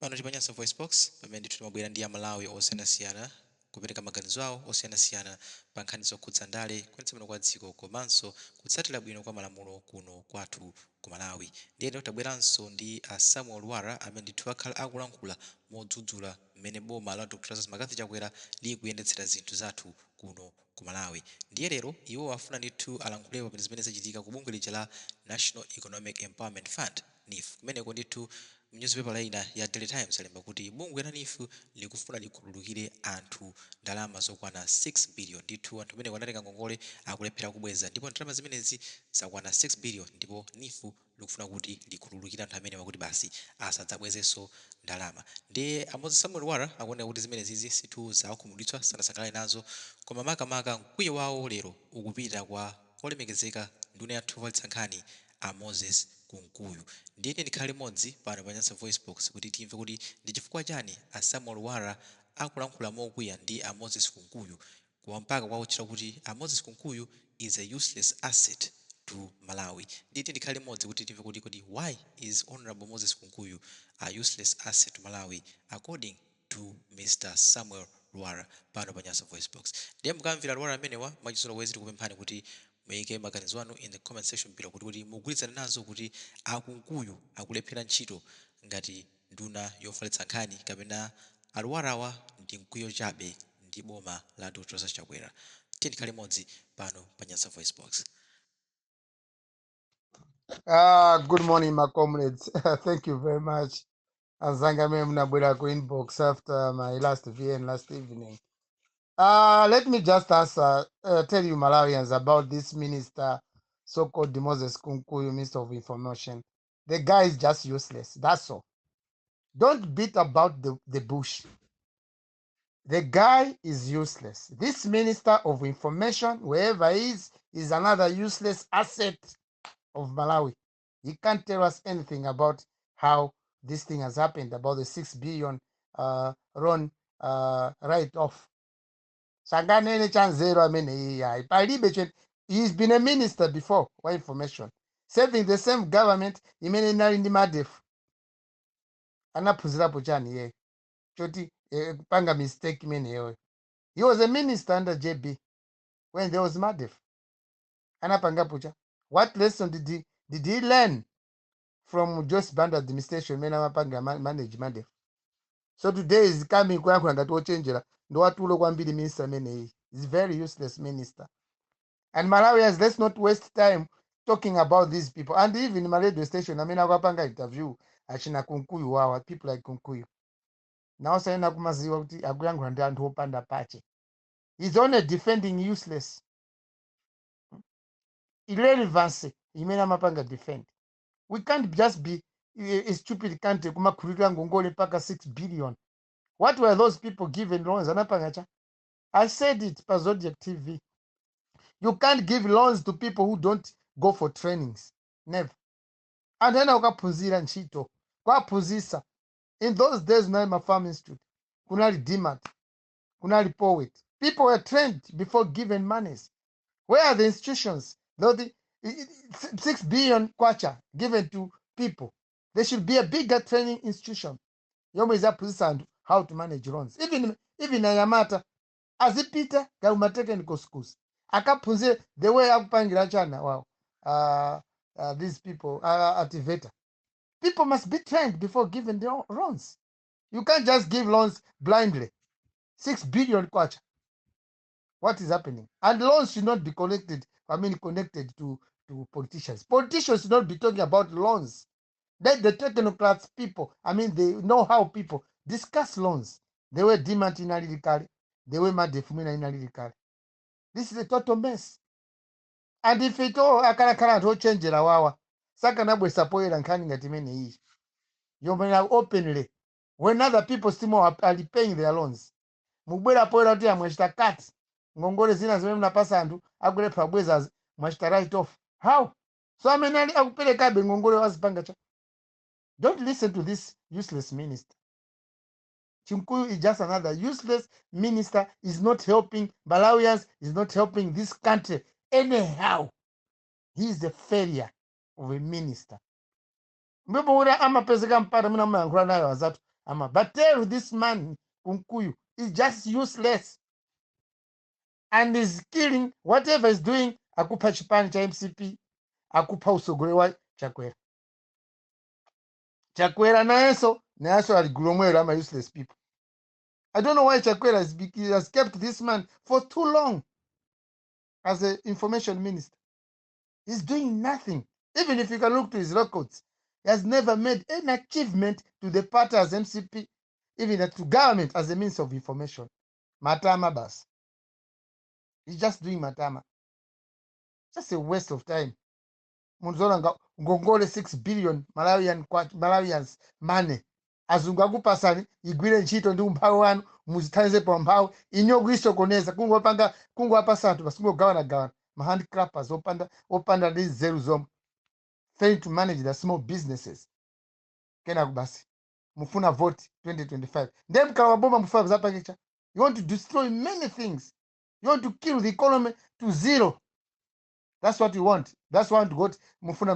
Pano ndi Nyasa VoiceBox pamene ndithu timabwera ndi Amalawi osiyanasiyana kupereka maganizo awo osiyanasiyana pa nkhani zokhudza ndale kuyendetsa kwa dziko komanso kutsatira bwino kwa malamulo kuno kwathu ku Malawi. Ndiye tabweranso ndi Samuel Lwara amene ndithu akhala akulankhula modzudzula mmene boma la Dr. Chakwera likuyendetsera zinthu zathu kuno ku Malawi. Ndiye lero iwo afuna ndithu alankhule pa zimene zachitika ku bungwe lija la National Economic Empowerment Fund NEEF kumeneko ndithu newspaper laina ya Daily Times alemba kuti bungwe la NEEF likufuna likhululukire anthu ndalama zokwana 6 billion ndithu anthu amene wanatenga ngongole akulephera kubweza ndipo ndalama zimenezi zakwana 6 billion ndipo NEEF likufuna kuti likhululukire anthu amene wakuti basi asadzabwezenso ndalama. Ndiye Moses Samuel Lwara akuoneka kuti zimenezi sithu zakhumudwitsa sanasangalale nazo koma makamaka mkwiyo wawo lero ukupita kwa Olemekezeka nkhaniyi A Moses Kumkuyu. Ndiye ndikhale modzi pano pa Nyasa VoiceBox kuti timve kuti ndi chifukwa chani Samuel Lwara akulankhula mokwiya ndi A Moses Kumkuyu kwa mpaka kwa utchira kuti A Moses Kumkuyu is a useless asset to Malawi. Ndiye ndikhale modzi kuti timve kuti why is Honorable Moses Kumkuyu a useless asset to Malawi according to Mr. Samuel Lwara pano pa Nyasa VoiceBox. Ndiye mukamvira Lwara amenewa mwachisolo wezi tikupemphani kuti muike maganizo anu in the comment section below kuti mugwirizane nazo kuti Akumkuyu akulephera ntchito ngati nduna yofalitsa nkhani kapena Lwarawa ndi mkwiyo chabe ndi boma la Dr. Chakwera. Tikhale modzi pano pa Nyasa VoiceBox. Good morning, my comrades. Thank you very much. Azanga mnabwera ku inbox after my last VN last evening. Let me just tell you Malawians about this minister, so-called Moses Kumkuyu, Minister of Information. The guy is just useless. That's all. Don't beat about the bush. The guy is useless. This Minister of Information, wherever he is another useless asset of Malawi. He can't tell us anything about how this thing has happened, about the 6 billion loan write-off. Sanganene chanzero amene he's been a minister before, for information. Serving the same government, imene nali ndi madefu. Anaphunzirapo chani ye. Choti panga mistake imene yewe. He was a minister under JB when there was madefu. Anapangapo cha. What lesson did he learn from just band administration when amapanga manage madefu? So today is coming kuyankhula ngati ochenjera ndo watulo kwambiri minister amene is very useless minister. And Malawians, let's not waste time talking about these people. And even in my radio station, I mean, akapanga interview achina Kumkuyu wawa, people like Kumkuyu. Now saying akumaziwa kuti akuyankhula ndi anthu opanda pache. He's only defending useless. Irrelevancy, imene amapanga defend. We can't just be a stupid country kumakhululukira ngongole mpaka 6 billion. What were those people given loans? Anapangacha? I said it per Zodiac TV. You can't give loans to people who don't go for trainings. Never. And then ukaphunzira ntchito. Kwaphunzisa. In those days, my farm institute. Kunali DMAT. Kunali poet. People were trained before given monies. Where are the institutions? Though the 6 billion kwacha given to people. There should be a bigger training institution. Yomwe izaphunzisa how to manage loans. Even Yamata, as it Peter, Gauma technical schools. Akaphunzira the way akupangira chana wow. These people activator. People must be trained before giving their loans. You can't just give loans blindly. 6 billion kwacha. What is happening? And loans should not be connected to politicians. Politicians should not be talking about loans. Let the technocrats people, they know how people discuss loans. They were DMAT inalirikali. They were madefumina inalirikali. This is a total mess. And if it all akarakara to change la wawa, sakanabwe sapoira nkhani ngati imene iyi. Yomwe openly. When other people still are paying their loans. Mubwera poira kuti amwechita cut. Ngongole zina zimene mnapasa anthu akulepha bweza mwachita write off. How? So amenali akuperekabe ngongole wazipanga cha. Don't listen to this useless minister. Kumkuyu is just another useless minister. Is not helping Malawians. Is not helping this country anyhow. He is a failure of a minister. Mbona amapezeka mpata muna mwankhula nayo azatu But tell this man, Kumkuyu, is just useless. And is killing whatever is doing. Akupa chipani cha MCP. Akupa usogolewa Chakwera. Chakwera nayeso aligulomwera ama useless people. I don't know why Chakwera has kept this man for too long as an information minister. He's doing nothing. Even if you can look to his records, he has never made any achievement to the party as MCP, even to government as a means of information. Matama bas. He's just doing matama. Just a waste of time. Munzola ngongole 6 billion Malawians money. Azungagu pasani, igwire nchito ndi umphawi wanu, muzithanze pa umphawi, inyogu isokoneza, kungu apasatu, basungo gawana. Handicrappers, opanda ndi zeru zomwe. Failing to manage the small businesses. Kena kubasi. Mufuna vote 2025. Then kawabomba mufuna zapakicha. You want to destroy many things. You want to kill the economy to zero. That's what you want. That's why you want to go mufuna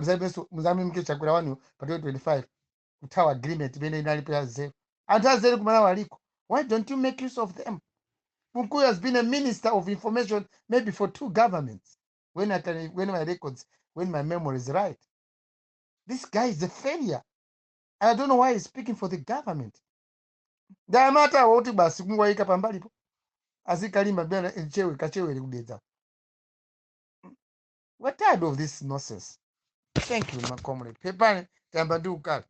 mzamimike Chakwera wanu pa 2025. Kutawa agreement bene inalipo ya zero. Anta zero kumana waliko. Why don't you make use of them? Kumkuyu has been a minister of information maybe for 2 governments. When my memory is right. This guy is a failure. I don't know why he's speaking for the government. Damata woti basi kungwaika pambalipo. Azikalimba bena kachewe kudeza. We're tired of this nonsense. Thank you, my comrade. Pepani, Tambandu Kal.